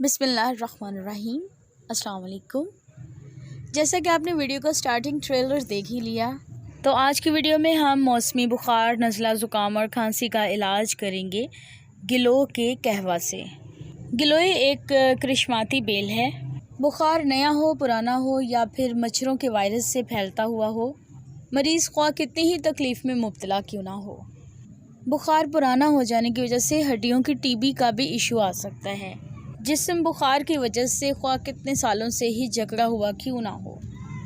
बिस्मिल्लाहिर्रहमानिर्रहीम। अस्सलाम वालेकुम। जैसा कि आपने वीडियो का स्टार्टिंग ट्रेलर देख ही लिया, तो आज की वीडियो में हम मौसमी बुखार, नज़ला, ज़ुकाम और खांसी का इलाज करेंगे गिलोय के कहवा से। गिलोय एक करिश्माती बेल है। बुखार नया हो, पुराना हो या फिर मच्छरों के वायरस से फैलता हुआ हो, मरीज़ ख्वाह कितनी ही तकलीफ़ में मुब्तला क्यों ना हो, बुखार पुराना हो जाने की वजह से हड्डियों की टीबी का भी इशू आ सकता है। जिस्म बुखार की वजह से ख्वाह कितने सालों से ही जकड़ा हुआ क्यों ना हो,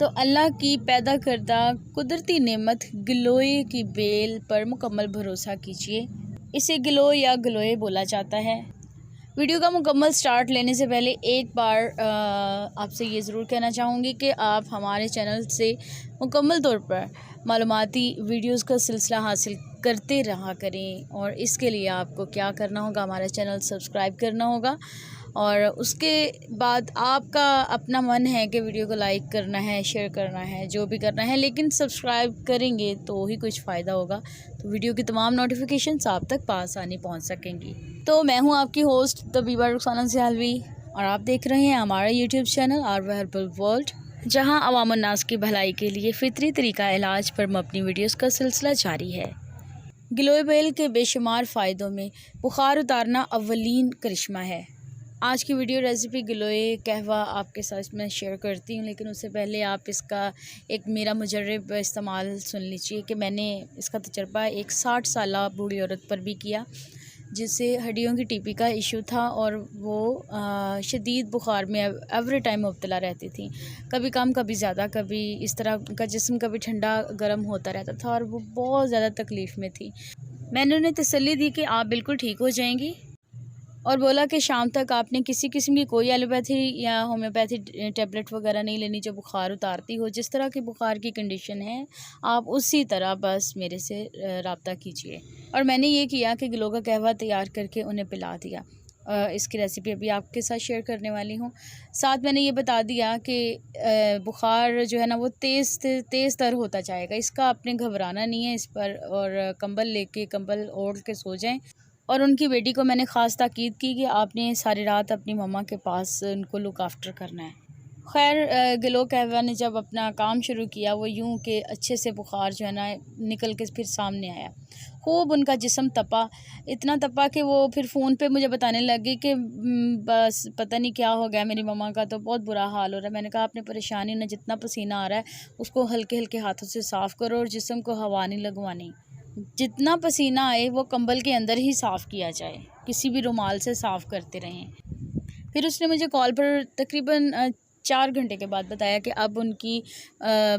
तो अल्लाह की पैदा करदा कुदरती नेमत गिलोय की बेल पर मुकम्मल भरोसा कीजिए। इसे गिलोय या गिलोय बोला जाता है। वीडियो का मुकम्मल स्टार्ट लेने से पहले एक बार आपसे ये ज़रूर कहना चाहूँगी कि आप हमारे चैनल से मुकम्मल तौर पर मालूमाती वीडियोस का सिलसिला हासिल करते रहा करें, और इसके लिए आपको क्या करना होगा, हमारा चैनल सब्सक्राइब करना होगा, और उसके बाद आपका अपना मन है कि वीडियो को लाइक करना है, शेयर करना है, जो भी करना है, लेकिन सब्सक्राइब करेंगे तो ही कुछ फ़ायदा होगा, तो वीडियो की तमाम नोटिफिकेशंस आप तक आसानी पहुंच सकेंगी। तो मैं हूं आपकी होस्ट तबीबा रुखसाना सियालवी, और आप देख रहे हैं हमारा यूट्यूब चैनल आरवा हर्बल वर्ल्ड, जहां अवाम उन्नास की भलाई के लिए फ़ितरी तरीका इलाज पर अपनी वीडियोज़ का सिलसिला जारी है। गिलोय बेल के बेशुमार फ़ायदों में बुखार उतारना अव्वलीन करिश्मा है। आज की वीडियो रेसिपी गिलोय कहवा आपके साथ मैं शेयर करती हूँ, लेकिन उससे पहले आप इसका एक मेरा मुजर्रब इस्तेमाल सुन लीजिए कि मैंने इसका तजर्बा एक 60 साला बूढ़ी औरत पर भी किया, जिससे हड्डियों की टीबी का इशू था, और वो शदीद बुखार में एवरी टाइम मुब्तला रहती थी। कभी कम, कभी ज़्यादा, कभी इस तरह का जिस्म कभी ठंडा गर्म होता रहता था, और वो बहुत ज़्यादा तकलीफ़ में थी। मैंने उन्हें तसल्ली दी कि आप बिल्कुल ठीक हो जाएंगी, और बोला कि शाम तक आपने किसी किस्म की कोई एलोपैथी या होम्योपैथी टेबलेट वगैरह नहीं लेनी जो बुखार उतारती हो। जिस तरह की बुखार की कंडीशन है, आप उसी तरह बस मेरे से रब्ता कीजिए। और मैंने ये किया कि गिलोय का कहवा तैयार करके उन्हें पिला दिया। इसकी रेसिपी अभी आपके साथ शेयर करने वाली हूँ। साथ मैंने ये बता दिया कि बुखार जो है ना वो तेज़ तर होता जाएगा, इसका आपने घबराना नहीं है इस पर, और कंबल ओढ़ के सो जाएं। और उनकी बेटी को मैंने ख़ास ताकीद की कि आपने सारी रात अपनी मम्मा के पास उनको लुक आफ्टर करना है। खैर, गिलोय कहवा ने जब अपना काम शुरू किया, वो यूं कि अच्छे से बुखार जो है ना निकल के फिर सामने आया। खूब उनका जिस्म तपा, इतना तपा कि वो फिर फ़ोन पे मुझे बताने लगी कि बस पता नहीं क्या हो गया, मेरी मम्मा का तो बहुत बुरा हाल हो रहा है। मैंने कहा आपने परेशानी ना, जितना पसीना आ रहा है उसको हल्के हल्के हाथों से साफ़ करो, और जिस्म को हवा नहीं लगवानी। जितना पसीना आए वो कंबल के अंदर ही साफ़ किया जाए, किसी भी रुमाल से साफ़ करते रहें। फिर उसने मुझे कॉल पर तकरीबन 4 घंटे के बाद बताया कि अब उनकी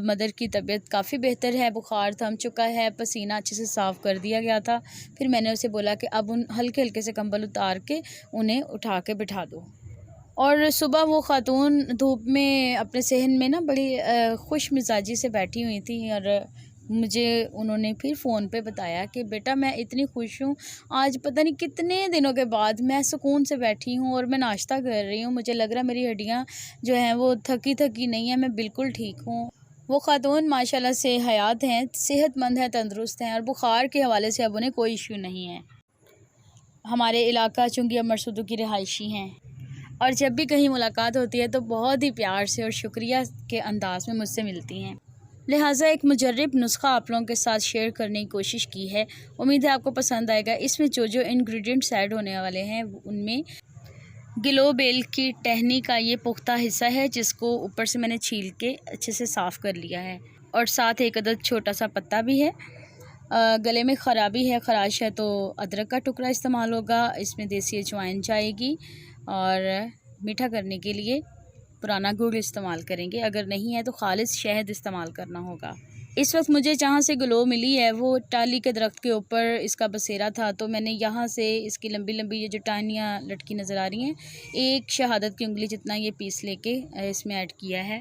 मदर की तबीयत काफ़ी बेहतर है, बुखार थम चुका है, पसीना अच्छे से साफ़ कर दिया गया था। फिर मैंने उसे बोला कि अब उन हल्के हल्के से कंबल उतार के उन्हें उठा के बिठा दो। और सुबह वो ख़ातून धूप में अपने सहन में ना बड़ी खुश मिजाजी से बैठी हुई थी, और मुझे उन्होंने फिर फ़ोन पे बताया कि बेटा मैं इतनी खुश हूँ, आज पता नहीं कितने दिनों के बाद मैं सुकून से बैठी हूँ और मैं नाश्ता कर रही हूँ, मुझे लग रहा है मेरी हड्डियाँ जो हैं वो थकी थकी नहीं है, मैं बिल्कुल ठीक हूँ। वो ख़ातून माशाल्लाह से हयात हैं, सेहतमंद हैं, तंदुरुस्त हैं, और बुखार के हवाले से अब उन्हें कोई इशू नहीं है। हमारे इलाका चुंगी मरसूदों की रिहायशी हैं, और जब भी कहीं मुलाकात होती है तो बहुत ही प्यार से और शुक्रिया के अंदाज में मुझसे मिलती हैं। लिहाजा एक मुजर्रब नुस्खा आप लोगों के साथ शेयर करने की कोशिश की है, उम्मीद है आपको पसंद आएगा। इसमें जो जो इंग्रेडिएंट्स ऐड होने वाले हैं उनमें गिलोय बेल की टहनी का ये पुख्ता हिस्सा है, जिसको ऊपर से मैंने छील के अच्छे से साफ़ कर लिया है, और साथ एक अदद छोटा सा पत्ता भी है। गले में ख़राबी है, ख़राश है, तो अदरक का टुकड़ा इस्तेमाल होगा। इसमें देसी अजवाइन जाएगी, और मीठा करने के लिए पुराना गुड़ इस्तेमाल करेंगे, अगर नहीं है तो खालिस शहद इस्तेमाल करना होगा। इस वक्त मुझे जहाँ से गिलोय मिली है वो टाली के दरख्त के ऊपर इसका बसेरा था, तो मैंने यहाँ से इसकी लंबी लंबी ये जो टहनियाँ लटकी नज़र आ रही हैं, एक शहादत की उंगली जितना ये पीस लेके इसमें ऐड किया है।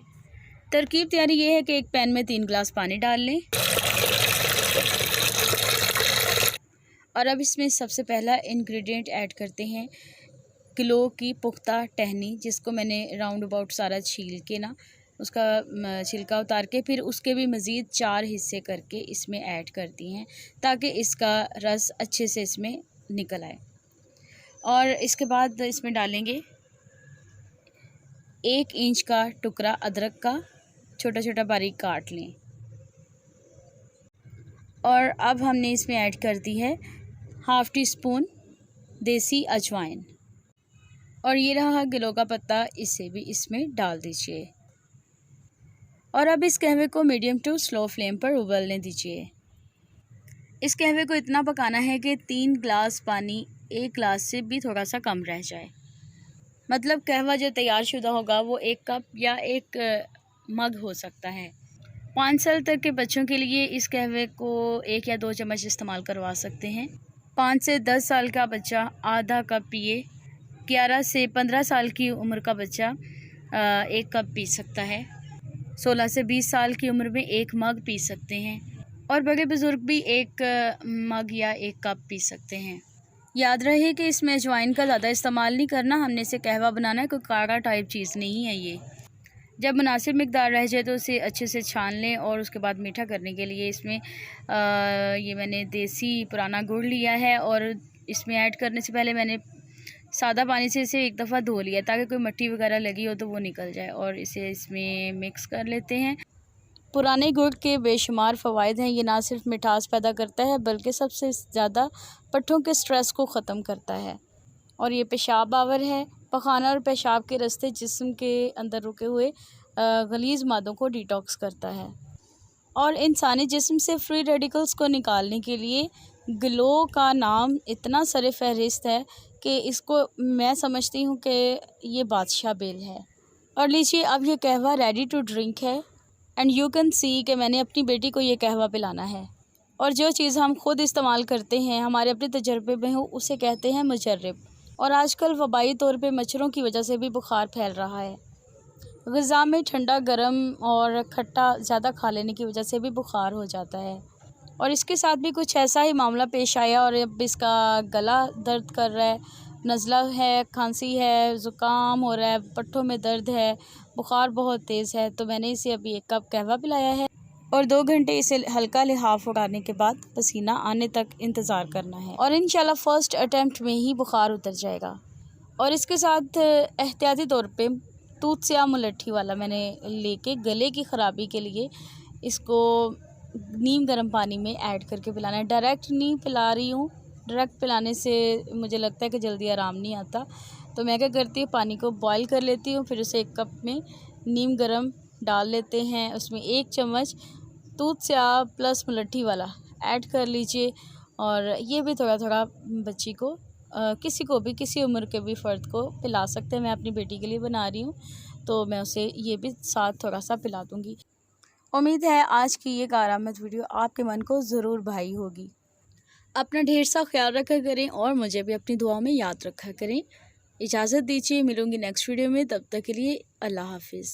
तरकीब तैयारी ये है कि एक पैन में 3 गिलास पानी डाल लें और अब इसमें सबसे पहला इंग्रेडिएंट ऐड करते हैं किलो की पुख्ता टहनी, जिसको मैंने राउंड अबाउट सारा छील के ना उसका छिलका उतार के फिर उसके भी मज़ीद 4 हिस्से करके इसमें ऐड करती हैं ताकि इसका रस अच्छे से इसमें निकल आए। और इसके बाद इसमें डालेंगे 1 इंच का टुकड़ा अदरक का, छोटा छोटा बारीक काट लें। और अब हमने इसमें ऐड कर दी है ½ टी स्पून देसी अजवाइन और ये रहा गिलों का पत्ता, इसे भी इसमें डाल दीजिए। और अब इस कहवे को मीडियम टू स्लो फ्लेम पर उबलने दीजिए। इस कहवे को इतना पकाना है कि 3 गिलास पानी 1 गिलास से भी थोड़ा सा कम रह जाए। मतलब कहवा जो तैयार शुदा होगा वो 1 कप या 1 मग हो सकता है। 5 साल तक के बच्चों के लिए इस कहवे को 1 या 2 चम्मच इस्तेमाल करवा सकते हैं। 5 से 10 साल का बच्चा आधा कप पिए। 11 से 15 साल की उम्र का बच्चा 1 कप पी सकता है। 16 से 20 साल की उम्र में 1 मग पी सकते हैं और बड़े बुज़ुर्ग भी 1 मग या 1 कप पी सकते हैं। याद रहे कि इसमें अजवाइन का ज़्यादा इस्तेमाल नहीं करना, हमने इसे कहवा बनाना है, कोई काढ़ा टाइप चीज़ नहीं है ये। जब मुनासिब मिकदार रह जाए तो उसे अच्छे से छान लें और उसके बाद मीठा करने के लिए इसमें ये मैंने देसी पुराना गुड़ लिया है और इसमें ऐड करने से पहले मैंने सादा पानी से इसे 1 दफ़ा धो लिया ताकि कोई मिट्टी वगैरह लगी हो तो वो निकल जाए। और इसे इसमें मिक्स कर लेते हैं। पुराने गुड़ के बेशुमार फ़वाइद हैं। ये ना सिर्फ मिठास पैदा करता है बल्कि सबसे ज़्यादा पट्ठों के स्ट्रेस को ख़त्म करता है। और ये पेशाब आवर है। पखाना और पेशाब के रास्ते जिस्म के अंदर रुके हुए गलीज़ मादों को डिटॉक्स करता है। और इंसानी जिस्म से फ्री रेडिकल्स को निकालने के लिए ग्लो का नाम इतना सरे फहरिस्त है कि इसको मैं समझती हूँ कि ये बादशाह बेल है। और लीजिए अब ये कहवा रेडी टू ड्रिंक है एंड यू कैन सी कि मैंने अपनी बेटी को ये कहवा पिलाना है। और जो चीज़ हम खुद इस्तेमाल करते हैं हमारे अपने तजर्बे में हो उसे कहते हैं मुजर्रिब। और आजकल वबाई तौर पे मच्छरों की वजह से भी बुखार फैल रहा है। ग़िज़ा में ठंडा गर्म और खट्टा ज़्यादा खा लेने की वजह से भी बुखार हो जाता है। और इसके साथ भी कुछ ऐसा ही मामला पेश आया और अब इसका गला दर्द कर रहा है, नज़ला है, खांसी है, ज़ुकाम हो रहा है, पट्ठों में दर्द है, बुखार बहुत तेज़ है। तो मैंने इसे अभी 1 कप कहवा पिलाया है और 2 घंटे इसे हल्का लिहाफ उड़ाने के बाद पसीना आने तक इंतज़ार करना है और इंशाल्लाह फ़र्स्ट अटैम्प्ट में ही बुखार उतर जाएगा। और इसके साथ एहतियाती तौर पे दूध से मुलट्ठी वाला मैंने लेके गले की ख़राबी के लिए इसको नीम गर्म पानी में ऐड करके पिलाना है। डायरेक्ट नहीं पिला रही हूँ, डायरेक्ट पिलाने से मुझे लगता है कि जल्दी आराम नहीं आता। तो मैं क्या करती हूँ, पानी को बॉईल कर लेती हूँ, फिर उसे 1 कप में नीम गर्म डाल लेते हैं, उसमें 1 चम्मच दूध से प्लस मुलट्ठी वाला ऐड कर लीजिए। और ये भी थोड़ा थोड़ा बच्ची को किसी को भी किसी उम्र के भी फ़र्द को पिला सकते हैं। मैं अपनी बेटी के लिए बना रही हूँ तो मैं उसे ये भी साथ थोड़ा सा पिला दूँगी। उम्मीद है आज की ये कारआमद वीडियो आपके मन को ज़रूर भाई होगी। अपना ढेर सा ख्याल रखा करें और मुझे भी अपनी दुआओं में याद रखा करें। इजाज़त दीजिए, मिलूँगी नेक्स्ट वीडियो में, तब तक के लिए अल्लाह हाफ़िज़।